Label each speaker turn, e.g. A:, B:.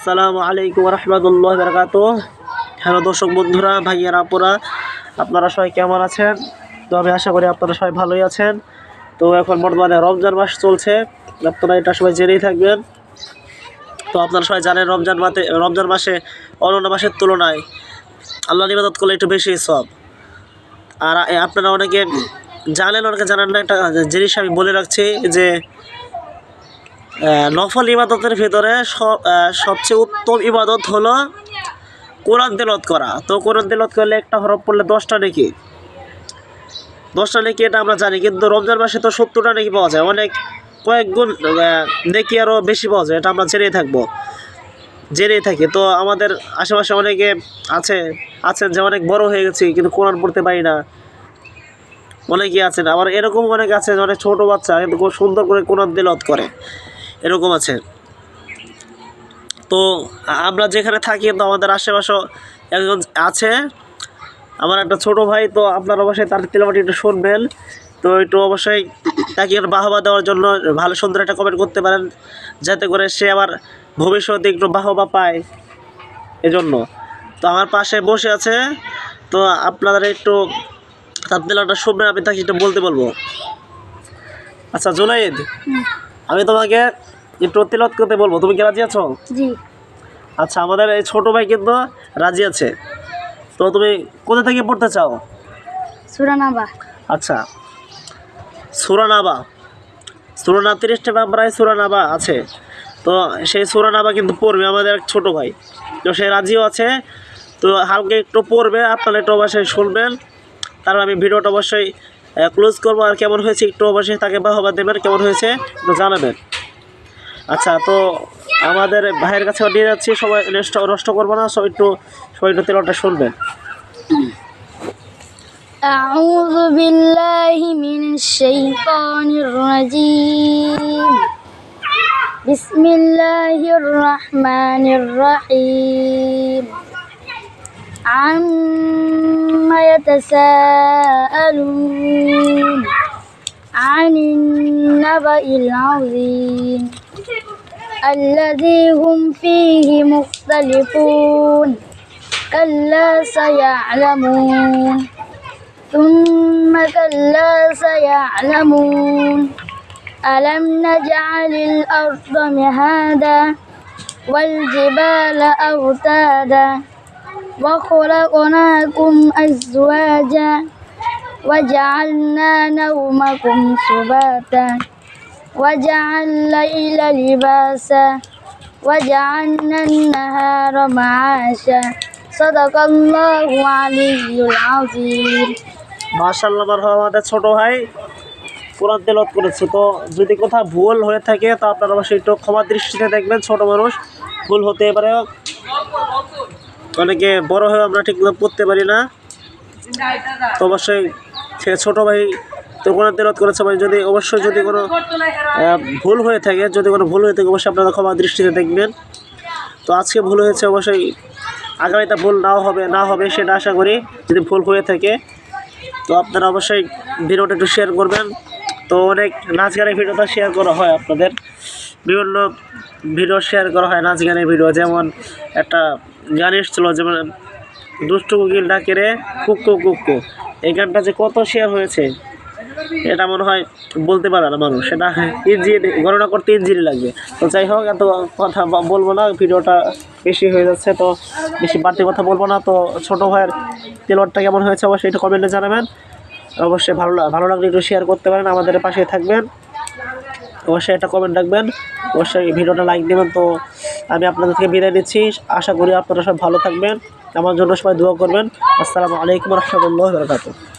A: আসসালামু আলাইকুম রহমতুল্লাহ বারাকাতুহু। হ্যালো দর্শক বন্ধুরা, ভাইয়ারা আপুরা, আপনারা সবাই কেমন আছেন? তো আমি আশা করি আপনারা সবাই ভালোই আছেন। তো এখন বর্তমানে রমজান মাস চলছে, আপনারা এটা সবাই জেনেই থাকবেন। তো আপনারা সবাই জানেন রমজান মাসে অন্যান্য মাসের তুলনায় আল্লাহর ইবাদত করলে একটু বেশি সওয়াব। আর আপনারা অনেকে জানেন, অনেকে জানেন না। একটা জিনিস আমি বলে রাখছি যে নফল ইবাদতের ভিতরে সবচেয়ে উত্তম ইবাদত হলো কোরআন তেলাওয়াত করা। তো কোরআন তেলাওয়াত করলে একটা হরফ পড়লে 10টা নেকি, এটা আমরা জানি। কিন্তু রমজান মাসে তো 70টা নেকি পাওয়া যায়, অনেক কয়েক গুণ নেকি আরও বেশি পাওয়া যায়। এটা আমরা জেনেই থাকি। তো আমাদের আশেপাশে অনেকে আছেন যে অনেক বড় হয়ে গেছি কিন্তু কোরআন পড়তে পারি না, অনেকেই আছেন। আবার এরকম অনেক আছে অনেক ছোটো বাচ্চা কিন্তু খুব সুন্দর করে কোরআন তেলাওয়াত করে, এরকম আছে। তো আমরা যেখানে থাকি তো আমাদের আশেপাশেও একজন আছে, আমার একটা ছোটো ভাই। তো আপনারা অবশ্যই তার তেলাওয়াতটি একটু শুনবেন। তো একটু অবশ্যই তাকে বাহবা দেওয়ার জন্য ভালো সুন্দর একটা কমেন্ট করতে পারেন, যাতে করে সে আবার ভবিষ্যতে একটু বাহবা পায়, এজন্য। তো আমার পাশে বসে আছে, তো আপনারা একটু তার তেলাওয়াতটা শুনবেন, আমি তাকে একটু বলতে বলবো। আচ্ছা জুনাইদ, আমি তোমাকে একটু তেলাওয়াত করতে বলবো, তুমি কি রাজি আছো?
B: জি।
A: আচ্ছা, আমাদের এই ছোটো ভাই কিন্তু রাজি আছে। তো তুমি কোথা থেকে পড়তে চাও?
B: সূরা নাবা।
A: আচ্ছা, সূরা নাবা, 30টা প্রায় সূরা নাবা আছে। তো সেই সূরা নাবা কিন্তু পড়বে আমাদের এক ছোটো ভাই, তো সে রাজিও আছে। তো হালকা একটু পড়বে, আপনারা একটু অবশ্যই শুনবেন। কারণ আমি ভিডিওটা অবশ্যই ক্লোজ করবো। আর কেমন হয়েছে একটু অবশ্যই তাকে বাহবা দেবেন, কেমন হয়েছে একটু জানাবেন। আচ্ছা, তো আমাদের ভাইয়ের কাছে নিয়ে যাচ্ছি, সবাই নষ্ট করবো না, সবাই একটু তেলাওয়াতটা শুনবেন।
B: আউযু বিল্লাহি মিনাশ শাইতানির রাজীম। বিসমিল্লাহির রাহমানির রাহিম। আম্মা ইয়াতাসাআলুন আনিন নাবাইল আযীম الذي هم فيه مختلفون كلا سيعلمون ثم كلا سيعلمون ألم نجعل الأرض مهادا والجبال أوتادا وخلقناكم أزواجا وجعلنا نومكم سباتا وجعل الليل لباسا وجعلنا النهار معاشا صدق الله العلي العظيم।
A: মাশাআল্লাহ, আমাদের ছোট ভাই কোরআন তেলাওয়াত করেছে। তো যদি কোথাও ভুল হয়ে থাকে তো আপনারা অবশ্যই একটু ক্ষমা দৃষ্টিতে দেখবেন। ছোট মানুষ, ভুল হতে পারে, অনেকে বড় হয়ে আমরা ঠিক পড়তে পারি না। তো অবশ্যই সে ছোটো ভাই তো কোরআন তেলাওয়াত করেছে ভাই, যদি অবশ্যই যদি কোনো ভুল হয়ে থাকে অবশ্যই আপনারা ক্ষমা দৃষ্টিতে দেখবেন। তো আজকে ভুল হয়েছে, অবশ্যই আগামীতে ভুল না হবে সেটা আশা করি। যদি ভুল হয়ে থাকে তো আপনারা অবশ্যই ভিডিওটা একটু শেয়ার করবেন। তো অনেক নাচ গানের ভিডিওটা শেয়ার করা হয়, আপনাদের বিভিন্ন ভিডিও শেয়ার করা হয় নাচ গানের ভিডিও। যেমন একটা গান এসেছিল, যেমন দুষ্টু কোকিল ডাকে রে কুক্কু কুক্কু, এই গানটা যে কত শেয়ার হয়েছে এটা মনে হয় বলতে পারে না মানুষ, সেটা গণনা করতে ইঞ্জিনি লাগবে। তো যাই হোক, এত কথা বলবো না, ভিডিওটা বেশি হয়ে যাচ্ছে, তো বেশি বাড়তি কথা বলবো না। তো ছোটো ভাইয়ের তেলাওয়াতটা কেমন হয়েছে অবশ্যই একটু কমেন্টে জানাবেন। অবশ্যই ভালো লাগলে একটু শেয়ার করতে পারেন, আমাদের পাশে থাকবেন। অবশ্যই একটা কমেন্ট রাখবেন, অবশ্যই ভিডিওটা লাইক দেবেন। তো আমি আপনাদের থেকে বিদায় নিচ্ছি, আশা করি আপনারা সব ভালো থাকবেন, আমার জন্য সবাই দোয়া করবেন। আসসালামু আলাইকুম রহমতুল্লাহ বারাকাতুহু।